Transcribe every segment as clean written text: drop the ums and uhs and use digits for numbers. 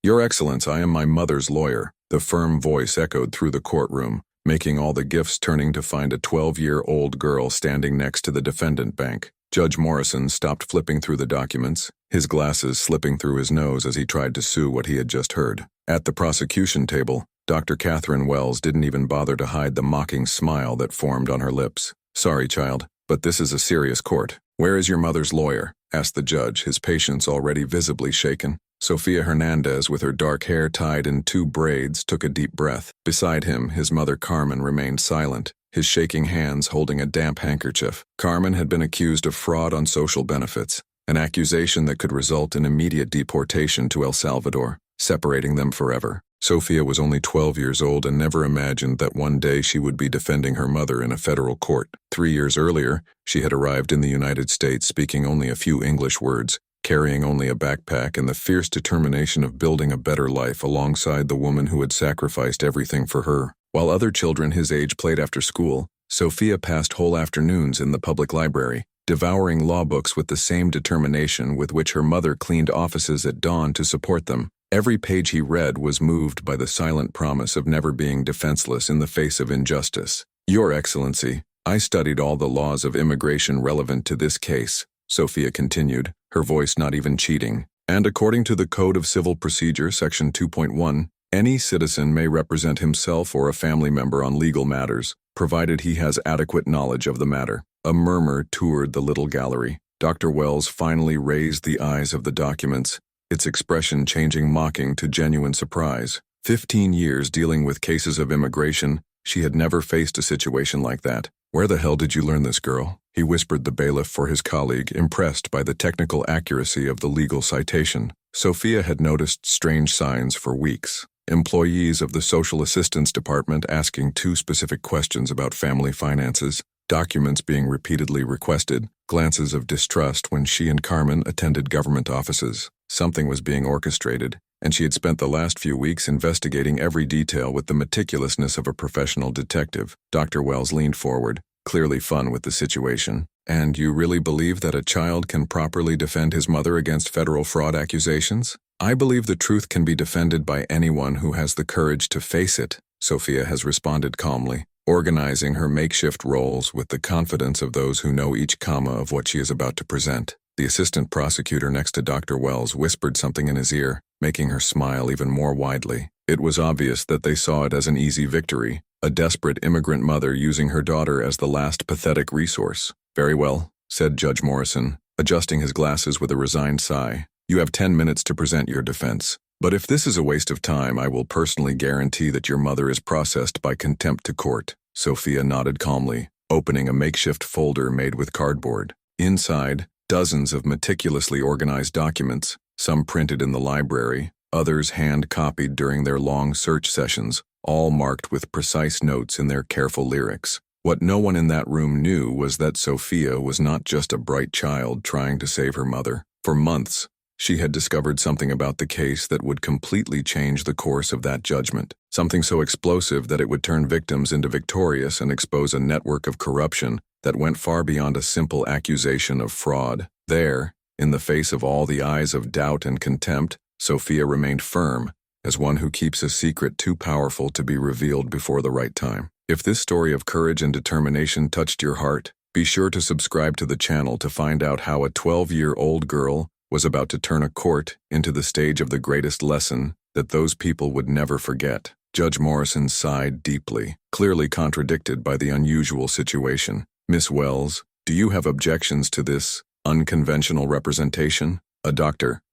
"Your Excellence, I am my mother's lawyer." The firm voice echoed through the courtroom, making all the gifts turning to find a 12-year-old girl standing next to the defendant bank. Judge Morrison stopped flipping through the documents, his glasses slipping through his nose as he tried to sue what he had just heard. At the prosecution table, Dr. Catherine Wells didn't even bother to hide the mocking smile that formed on her lips. "Sorry, child, but this is a serious court. Where is your mother's lawyer?" asked the judge, his patience already visibly shaken. Sophia Hernandez, with her dark hair tied in 2 braids, took a deep breath. Beside him, his mother Carmen remained silent, his shaking hands holding a damp handkerchief. Carmen had been accused of fraud on social benefits, an accusation that could result in immediate deportation to El Salvador, separating them forever. Sophia was only 12 years old and never imagined that one day she would be defending her mother in a federal court. 3 years earlier, she had arrived in the United States speaking only a few English words, carrying only a backpack and the fierce determination of building a better life alongside the woman who had sacrificed everything for her. While other children his age played after school, Sophia passed whole afternoons in the public library, devouring law books with the same determination with which her mother cleaned offices at dawn to support them. Every page he read was moved by the silent promise of never being defenseless in the face of injustice. "Your Excellency, I studied all the laws of immigration relevant to this case," Sophia continued, her voice not even cheating. "And according to the Code of Civil Procedure, Section 2.1, any citizen may represent himself or a family member on legal matters, provided he has adequate knowledge of the matter." A murmur toured the little gallery. Dr. Wells finally raised the eyes of the documents, its expression changing mocking to genuine surprise. 15 years dealing with cases of immigration, she had never faced a situation like that. "Where the hell did you learn this, girl?" he whispered the bailiff for his colleague, impressed by the technical accuracy of the legal citation. Sophia had noticed strange signs for weeks. Employees of the Social Assistance Department asking 2 specific questions about family finances, documents being repeatedly requested, glances of distrust when she and Carmen attended government offices. Something was being orchestrated, and she had spent the last few weeks investigating every detail with the meticulousness of a professional detective. Dr. Wells leaned forward, clearly fun with the situation. "And you really believe that a child can properly defend his mother against federal fraud accusations?" "I believe the truth can be defended by anyone who has the courage to face it," Sophia has responded calmly, organizing her makeshift roles with the confidence of those who know each comma of what she is about to present. The assistant prosecutor next to Dr. Wells whispered something in his ear, making her smile even more widely. It was obvious that they saw it as an easy victory, a desperate immigrant mother using her daughter as the last pathetic resource. "Very well," said Judge Morrison, adjusting his glasses with a resigned sigh. "You have 10 minutes to present your defense. But if this is a waste of time, I will personally guarantee that your mother is processed by contempt to court." Sophia nodded calmly, opening a makeshift folder made with cardboard. Inside, dozens of meticulously organized documents, some printed in the library, others hand-copied during their long search sessions, all marked with precise notes in their careful lyrics. What no one in that room knew was that Sophia was not just a bright child trying to save her mother. For months, she had discovered something about the case that would completely change the course of that judgment, something so explosive that it would turn victims into victorious and expose a network of corruption that went far beyond a simple accusation of fraud. There, in the face of all the eyes of doubt and contempt, Sophia remained firm, as one who keeps a secret too powerful to be revealed before the right time. If this story of courage and determination touched your heart, be sure to subscribe to the channel to find out how a 12-year-old girl was about to turn a court into the stage of the greatest lesson that those people would never forget. Judge Morrison sighed deeply, clearly contradicted by the unusual situation. "Miss Wells, do you have objections to this unconventional representation?"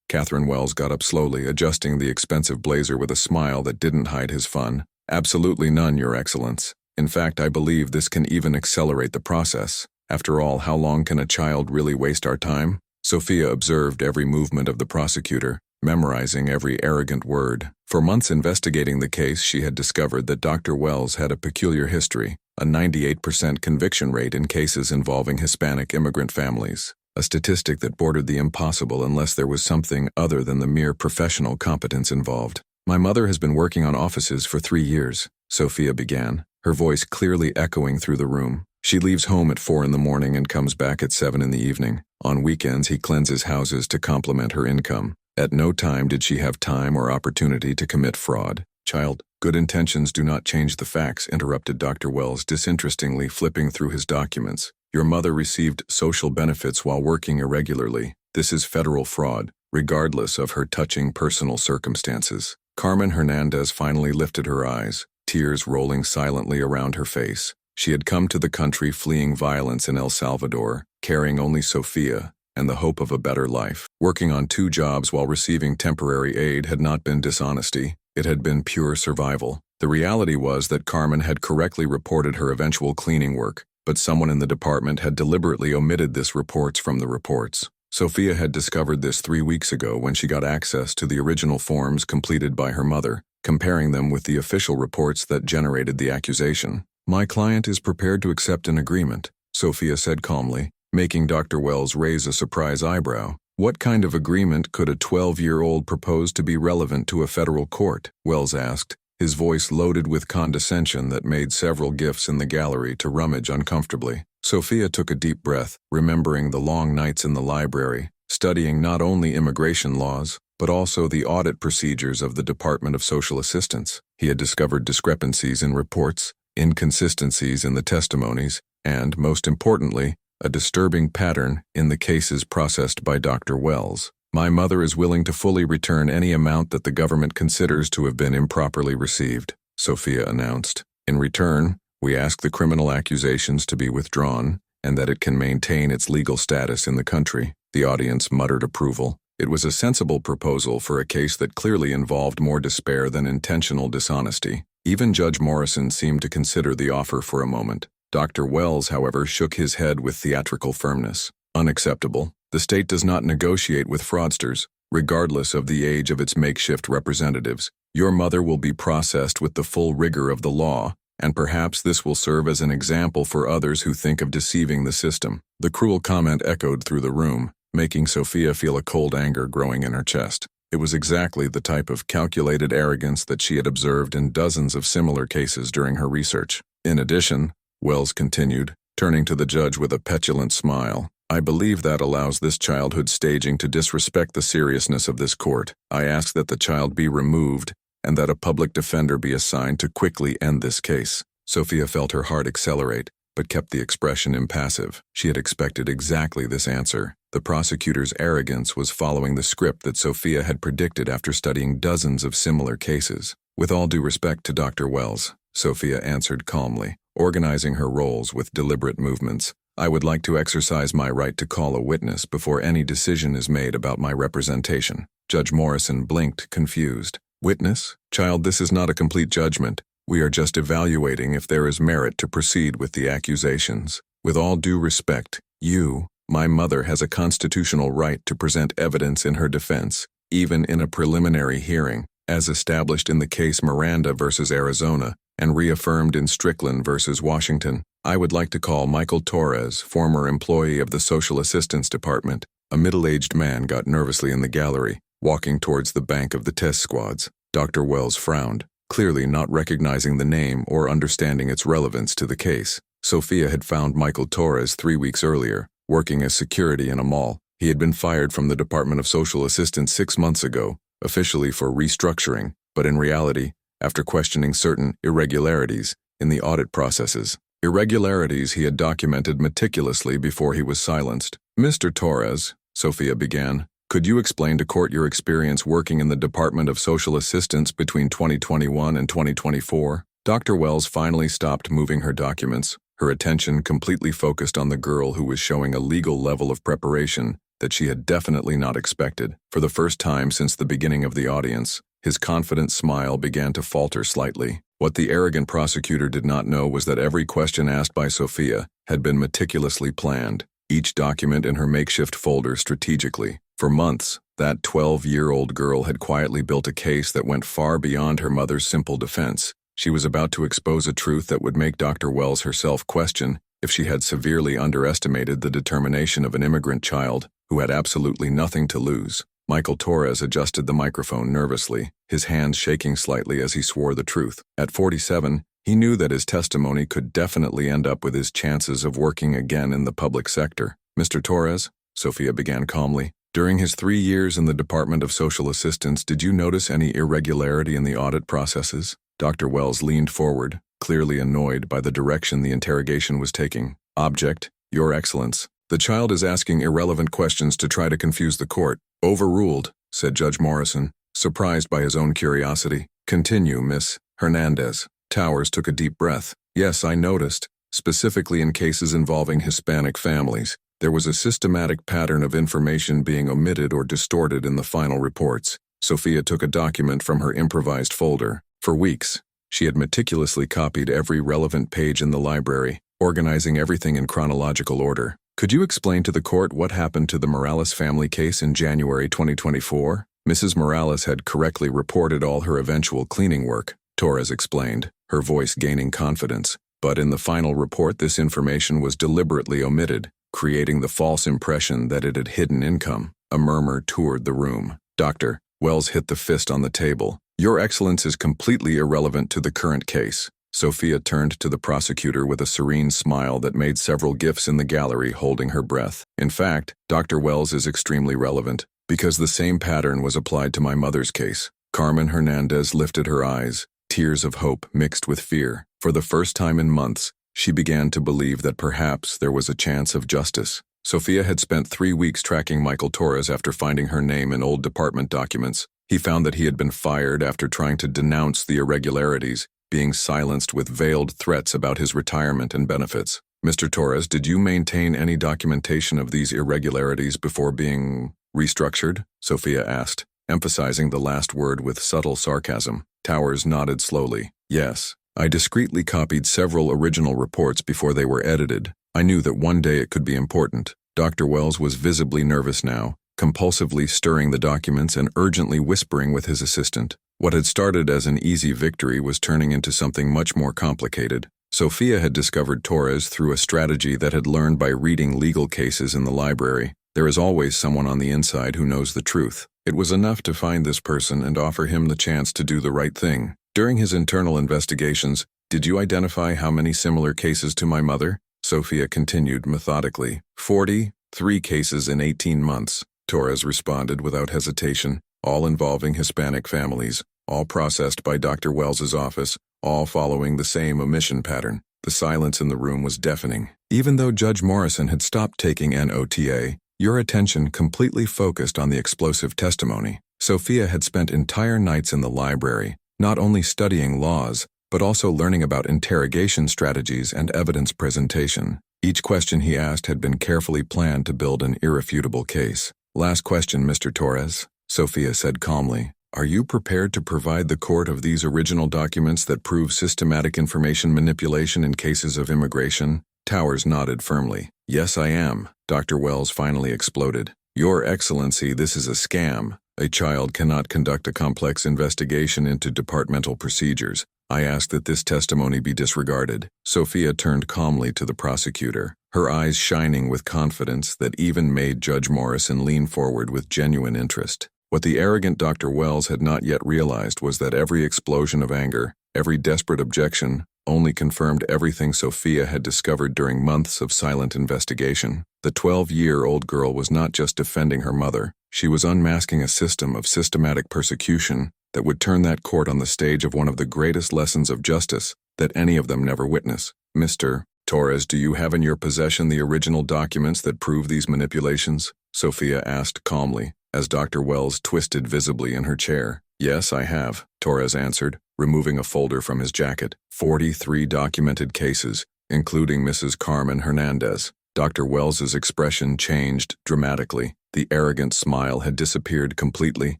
Catherine Wells got up slowly, adjusting the expensive blazer with a smile that didn't hide his fun. "Absolutely none, Your Excellence. In fact, I believe this can even accelerate the process. After all, how long can a child really waste our time?" Sophia observed every movement of the prosecutor, memorizing every arrogant word. For months investigating the case, she had discovered that Dr. Wells had a peculiar history, a 98% conviction rate in cases involving Hispanic immigrant families, a statistic that bordered the impossible unless there was something other than the mere professional competence involved. "My mother has been working on offices for 3 years, Sophia began, her voice clearly echoing through the room. "She leaves home at 4 in the morning and comes back at 7 in the evening. On weekends, he cleanses houses to complement her income. At no time did she have time or opportunity to commit fraud. Child, good intentions do not change the facts, interrupted Dr. Wells disinterestingly, flipping through his documents. Your mother received social benefits while working irregularly. This is federal fraud, regardless of her touching personal circumstances. Carmen Hernandez finally lifted her eyes, tears rolling silently around her face. She had come to the country fleeing violence in El Salvador, carrying only Sofia and the hope of a better life. Working on 2 jobs while receiving temporary aid had not been dishonesty, it had been pure survival. The reality was that Carmen had correctly reported her eventual cleaning work, but someone in the department had deliberately omitted this reports from the reports. Sofia had discovered this 3 weeks ago when she got access to the original forms completed by her mother, comparing them with the official reports that generated the accusation. My client is prepared to accept an agreement, Sofia said calmly, making Dr. Wells raise a surprised eyebrow. What kind of agreement could a 12-year-old propose to be relevant to a federal court? Wells asked, his voice loaded with condescension that made several gifts in the gallery to rummage uncomfortably. Sofia took a deep breath, remembering the long nights in the library, studying not only immigration laws, but also the audit procedures of the Department of Social Assistance. He had discovered discrepancies in reports, inconsistencies in the testimonies, and, most importantly, a disturbing pattern in the cases processed by Dr. Wells. My mother is willing to fully return any amount that the government considers to have been improperly received, Sofia announced. In return, we ask the criminal accusations to be withdrawn and that it can maintain its legal status in the country. The audience muttered approval. It was a sensible proposal for a case that clearly involved more despair than intentional dishonesty. Even Judge Morrison seemed to consider the offer for a moment. Dr. Wells, however, shook his head with theatrical firmness. Unacceptable. The state does not negotiate with fraudsters, regardless of the age of its makeshift representatives. Your mother will be processed with the full rigor of the law, and perhaps this will serve as an example for others who think of deceiving the system. The cruel comment echoed through the room, making Sofia feel a cold anger growing in her chest. It was exactly the type of calculated arrogance that she had observed in dozens of similar cases during her research. In addition, Wells continued, turning to the judge with a petulant smile, I believe that allows this childhood staging to disrespect the seriousness of this court. I ask that the child be removed and that a public defender be assigned to quickly end this case. Sofia felt her heart accelerate, but kept the expression impassive. She had expected exactly this answer. The prosecutor's arrogance was following the script that Sofia had predicted after studying dozens of similar cases. With all due respect to Dr. Wells, Sofia answered calmly, organizing her roles with deliberate movements. I would like to exercise my right to call a witness before any decision is made about my representation. Judge Morrison blinked, confused. Witness? Child, this is not a complete judgment. We are just evaluating if there is merit to proceed with the accusations. With all due respect, you, my mother, has a constitutional right to present evidence in her defense, even in a preliminary hearing, as established in the case Miranda versus Arizona and reaffirmed in Strickland versus Washington. I would like to call Michael Torres, former employee of the Social Assistance Department. A middle-aged man got nervously in the gallery, walking towards the bank of the test squads. Dr. Wells frowned, clearly not recognizing the name or understanding its relevance to the case. Sofia had found Michael Torres 3 weeks earlier, working as security in a mall. He had been fired from the Department of Social Assistance 6 months ago, officially for restructuring, but in reality, after questioning certain irregularities in the audit processes. Irregularities he had documented meticulously before he was silenced. Mr. Torres, Sofia began, could you explain to court your experience working in the Department of Social Assistance between 2021 and 2024? Dr. Wells finally stopped moving her documents, her attention completely focused on the girl who was showing a legal level of preparation that she had definitely not expected. For the first time since the beginning of the audience, his confident smile began to falter slightly. What the arrogant prosecutor did not know was that every question asked by Sofia had been meticulously planned, each document in her makeshift folder strategically. For months, that 12-year-old girl had quietly built a case that went far beyond her mother's simple defense. She was about to expose a truth that would make Dr. Wells herself question if she had severely underestimated the determination of an immigrant child who had absolutely nothing to lose. Michael Torres adjusted the microphone nervously, his hands shaking slightly as he swore the truth. At 47, he knew that his testimony could definitely end up with his chances of working again in the public sector. Mr. Torres, Sofia began calmly, During his 3 years in the Department of Social Assistance, did you notice any irregularity in the audit processes? Dr. Wells leaned forward, clearly annoyed by the direction the interrogation was taking. Object, Your Excellence. The child is asking irrelevant questions to try to confuse the court. Overruled, said Judge Morrison, surprised by his own curiosity. Continue, Miss Hernandez. Towers took a deep breath. Yes, I noticed, specifically in cases involving Hispanic families, there was a systematic pattern of information being omitted or distorted in the final reports. Sophia took a document from her improvised folder. For weeks, she had meticulously copied every relevant page in the library, organizing everything in chronological order. Could you explain to the court what happened to the Morales family case in January 2024? Mrs. Morales had correctly reported all her eventual cleaning work, Torres explained, her voice gaining confidence. But in the final report, this information was deliberately omitted, creating the false impression that it had hidden income. A murmur toured the room. Dr. Wells hit the fist on the table. Your Excellence is completely irrelevant to the current case. Sophia turned to the prosecutor with a serene smile that made several gifs in the gallery holding her breath. In fact, Dr. Wells is extremely relevant, because the same pattern was applied to my mother's case. Carmen Hernandez lifted her eyes, tears of hope mixed with fear. For the first time in months, she began to believe that perhaps there was a chance of justice. Sophia had spent 3 weeks tracking Michael Torres after finding her name in old department documents. He found that he had been fired after trying to denounce the irregularities, being silenced with veiled threats about his retirement and benefits. Mr. Torres, did you maintain any documentation of these irregularities before being restructured? Sophia asked, emphasizing the last word with subtle sarcasm. Towers nodded slowly. Yes, I discreetly copied several original reports before they were edited. I knew that one day it could be important. Dr. Wells was visibly nervous now, compulsively stirring the documents and urgently whispering with his assistant. What had started as an easy victory was turning into something much more complicated. Sophia had discovered Torres through a strategy that had learned by reading legal cases in the library. There is always someone on the inside who knows the truth. It was enough to find this person and offer him the chance to do the right thing. During his internal investigations, did you identify how many similar cases to my mother? Sophia continued methodically. 43 cases in 18 months. Torres responded without hesitation, all involving Hispanic families, all processed by Dr. Wells's office, all following the same omission pattern. The silence in the room was deafening. Even though Judge Morrison had stopped taking NOTA, your attention completely focused on the explosive testimony. Sophia had spent entire nights in the library, not only studying laws, but also learning about interrogation strategies and evidence presentation. Each question he asked had been carefully planned to build an irrefutable case. Last question, Mr. Torres, Sophia said calmly. Are you prepared to provide the court of these original documents that prove systematic information manipulation in cases of immigration? Towers nodded firmly. Yes, I am. Dr. Wells finally exploded. Your Excellency, this is a scam. A child cannot conduct a complex investigation into departmental procedures. I ask that this testimony be disregarded. Sophia turned calmly to the prosecutor, her eyes shining with confidence that even made Judge Morrison lean forward with genuine interest. What the arrogant Dr. Wells had not yet realized was that every explosion of anger, every desperate objection, only confirmed everything Sophia had discovered during months of silent investigation. The 12-year-old girl was not just defending her mother, she was unmasking a system of systematic persecution that would turn that court on the stage of one of the greatest lessons of justice that any of them never witness. Mr. Torres, do you have in your possession the original documents that prove these manipulations? Sophia asked calmly, as Dr. Wells twisted visibly in her chair. Yes, I have, Torres answered, removing a folder from his jacket. 43 documented cases, including Mrs. Carmen Hernandez. Dr. Wells's expression changed dramatically. The arrogant smile had disappeared completely,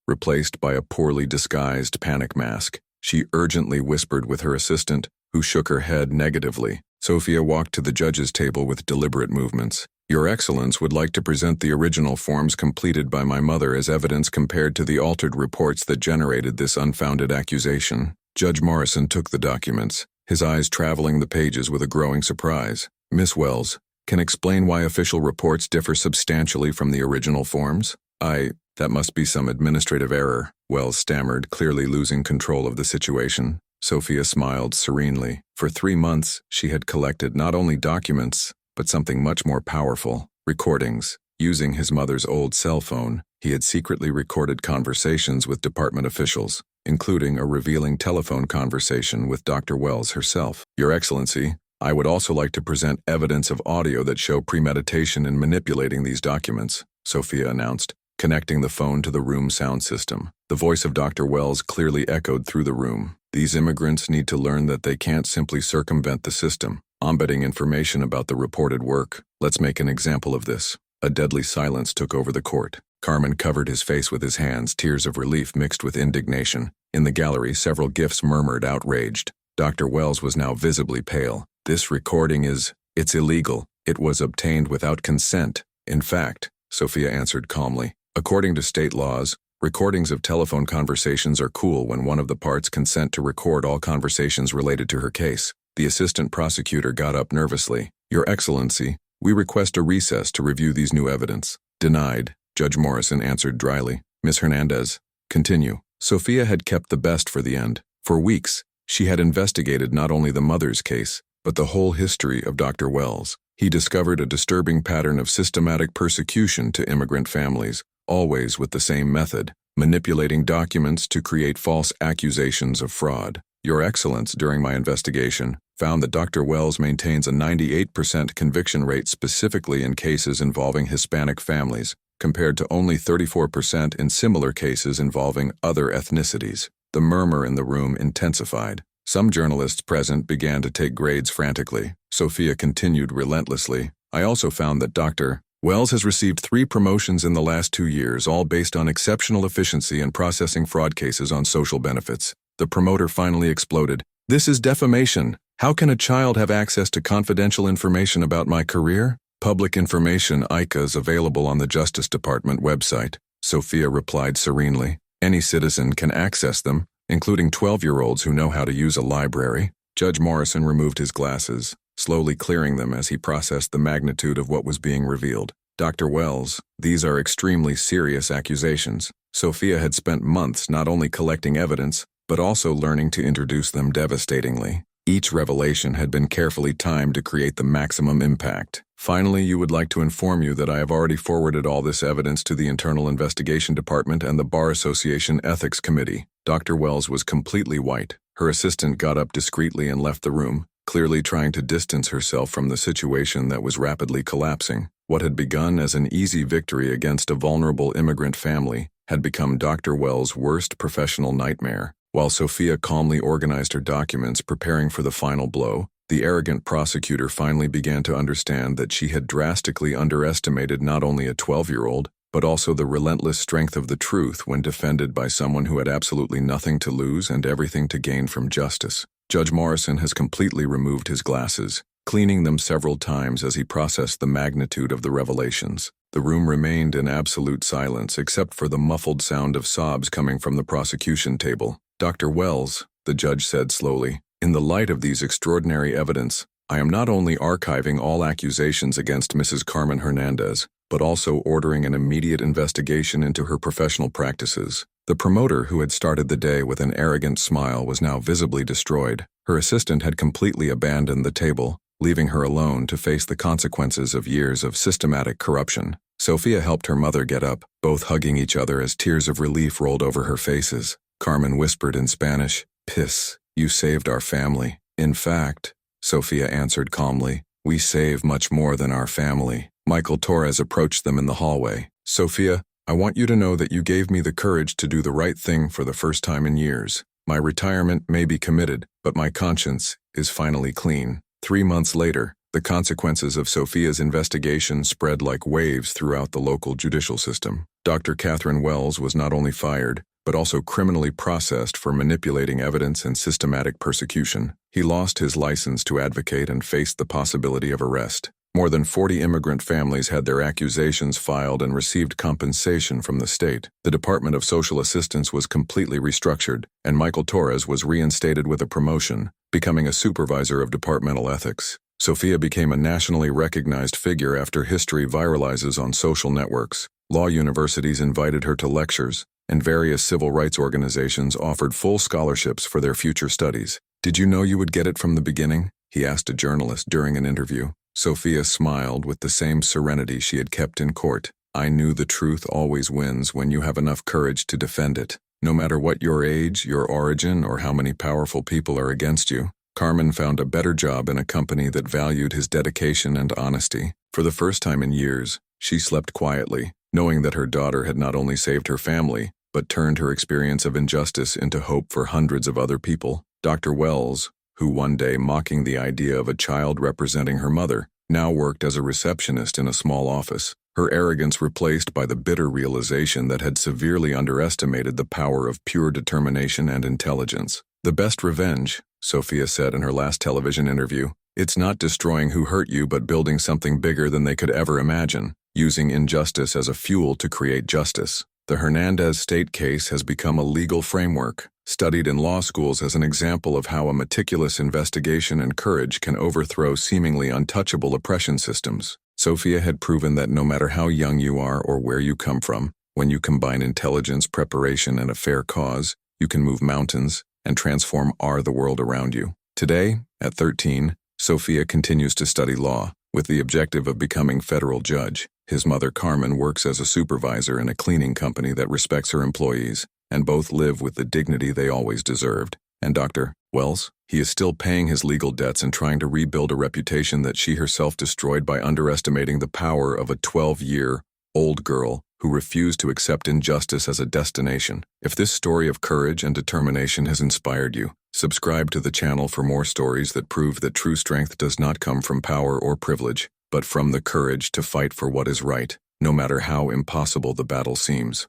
replaced by a poorly disguised panic mask. She urgently whispered with her assistant, who shook her head negatively. Sophia walked to the judge's table with deliberate movements. Your Excellence would like to present the original forms completed by my mother as evidence compared to the altered reports that generated this unfounded accusation. Judge Morrison took the documents, his eyes traveling the pages with a growing surprise. Miss Wells, can explain why official reports differ substantially from the original forms? That must be some administrative error, Wells stammered, clearly losing control of the situation. Sophia smiled serenely. For 3 months, she had collected not only documents, but something much more powerful, recordings. Using his mother's old cell phone, he had secretly recorded conversations with department officials, including a revealing telephone conversation with Dr. Wells herself. Your Excellency, I would also like to present evidence of audio that show premeditation in manipulating these documents, Sophia announced, connecting the phone to the room sound system. The voice of Dr. Wells clearly echoed through the room. These immigrants need to learn that they can't simply circumvent the system, omitting information about the reported work. Let's make an example of this. A deadly silence took over the court. Carmen covered his face with his hands, tears of relief mixed with indignation. In the gallery, several gifts murmured, outraged. Dr. Wells was now visibly pale. This recording it's illegal. It was obtained without consent. In fact, Sophia answered calmly, according to state laws, recordings of telephone conversations are cool when one of the parts consent to record all conversations related to her case. The assistant prosecutor got up nervously. Your Excellency, we request a recess to review these new evidence. Denied, Judge Morrison answered dryly. Ms. Hernandez, continue. Sophia had kept the best for the end. For weeks, she had investigated not only the mother's case, but the whole history of Dr. Wells. He discovered a disturbing pattern of systematic persecution to immigrant families, always with the same method, manipulating documents to create false accusations of fraud. Your Excellence, during my investigation, found that Dr. Wells maintains a 98% conviction rate specifically in cases involving Hispanic families, compared to only 34% in similar cases involving other ethnicities. The murmur in the room intensified. Some journalists present began to take grades frantically. Sophia continued relentlessly. I also found that Dr. Wells has received 3 promotions in the last 2 years, all based on exceptional efficiency in processing fraud cases on social benefits. The promoter finally exploded. This is defamation. How can a child have access to confidential information about my career? Public information ICA is available on the Justice Department website, Sophia replied serenely. Any citizen can access them, including 12-year-olds who know how to use a library. Judge Morrison removed his glasses, slowly clearing them as he processed the magnitude of what was being revealed. Dr. Wells, these are extremely serious accusations. Sophia had spent months not only collecting evidence, but also learning to introduce them devastatingly. Each revelation had been carefully timed to create the maximum impact. Finally, you would like to inform you that I have already forwarded all this evidence to the Internal Investigation Department and the Bar Association Ethics Committee. Dr. Wells was completely white. Her assistant got up discreetly and left the room, clearly trying to distance herself from the situation that was rapidly collapsing. What had begun as an easy victory against a vulnerable immigrant family had become Dr. Wells' worst professional nightmare. While Sophia calmly organized her documents, preparing for the final blow, the arrogant prosecutor finally began to understand that she had drastically underestimated not only a 12-year-old, but also the relentless strength of the truth when defended by someone who had absolutely nothing to lose and everything to gain from justice. Judge Morrison has completely removed his glasses, cleaning them several times as he processed the magnitude of the revelations. The room remained in absolute silence except for the muffled sound of sobs coming from the prosecution table. Dr. Wells, the judge said slowly, in the light of these extraordinary evidence, I am not only archiving all accusations against Mrs. Carmen Hernandez, but also ordering an immediate investigation into her professional practices. The promoter who had started the day with an arrogant smile was now visibly destroyed. Her assistant had completely abandoned the table, leaving her alone to face the consequences of years of systematic corruption. Sophia helped her mother get up, both hugging each other as tears of relief rolled over her faces. Carmen whispered in Spanish, "Piss, you saved our family." In fact, Sophia answered calmly, "We save much more than our family." Michael Torres approached them in the hallway. "Sophia, I want you to know that you gave me the courage to do the right thing for the first time in years. My retirement may be committed, but my conscience is finally clean." 3 months later, the consequences of Sophia's investigation spread like waves throughout the local judicial system. Dr. Catherine Wells was not only fired, but also criminally processed for manipulating evidence and systematic persecution. He lost his license to advocate and faced the possibility of arrest. More than 40 immigrant families had their accusations filed and received compensation from the state. The Department of Social Assistance was completely restructured, and Michael Torres was reinstated with a promotion, becoming a supervisor of departmental ethics. Sophia became a nationally recognized figure after history viralizes on social networks. Law universities invited her to lectures, and various civil rights organizations offered full scholarships for their future studies. "Did you know you would get it from the beginning?" he asked a journalist during an interview. Sophia smiled with the same serenity she had kept in court. I knew the truth always wins when you have enough courage to defend it. No matter what your age, your origin, or how many powerful people are against you, Carmen found a better job in a company that valued his dedication and honesty. For the first time in years, she slept quietly, knowing that her daughter had not only saved her family, but turned her experience of injustice into hope for hundreds of other people. Dr. Wells, who one day mocking the idea of a child representing her mother, now worked as a receptionist in a small office, her arrogance replaced by the bitter realization that had severely underestimated the power of pure determination and intelligence. The best revenge, Sophia said in her last television interview, it's not destroying who hurt you but building something bigger than they could ever imagine, using injustice as a fuel to create justice. The Hernandez state case has become a legal framework, studied in law schools as an example of how a meticulous investigation and courage can overthrow seemingly untouchable oppression systems. Sophia had proven that no matter how young you are or where you come from, when you combine intelligence, preparation, and a fair cause, you can move mountains and transform the world around you. Today, at 13, Sophia continues to study law, with the objective of becoming federal judge. His mother Carmen works as a supervisor in a cleaning company that respects her employees, and both live with the dignity they always deserved. And Dr. Wells, he is still paying his legal debts and trying to rebuild a reputation that she herself destroyed by underestimating the power of a 12-year-old girl who refused to accept injustice as a destination. If this story of courage and determination has inspired you, subscribe to the channel for more stories that prove that true strength does not come from power or privilege, but from the courage to fight for what is right, no matter how impossible the battle seems.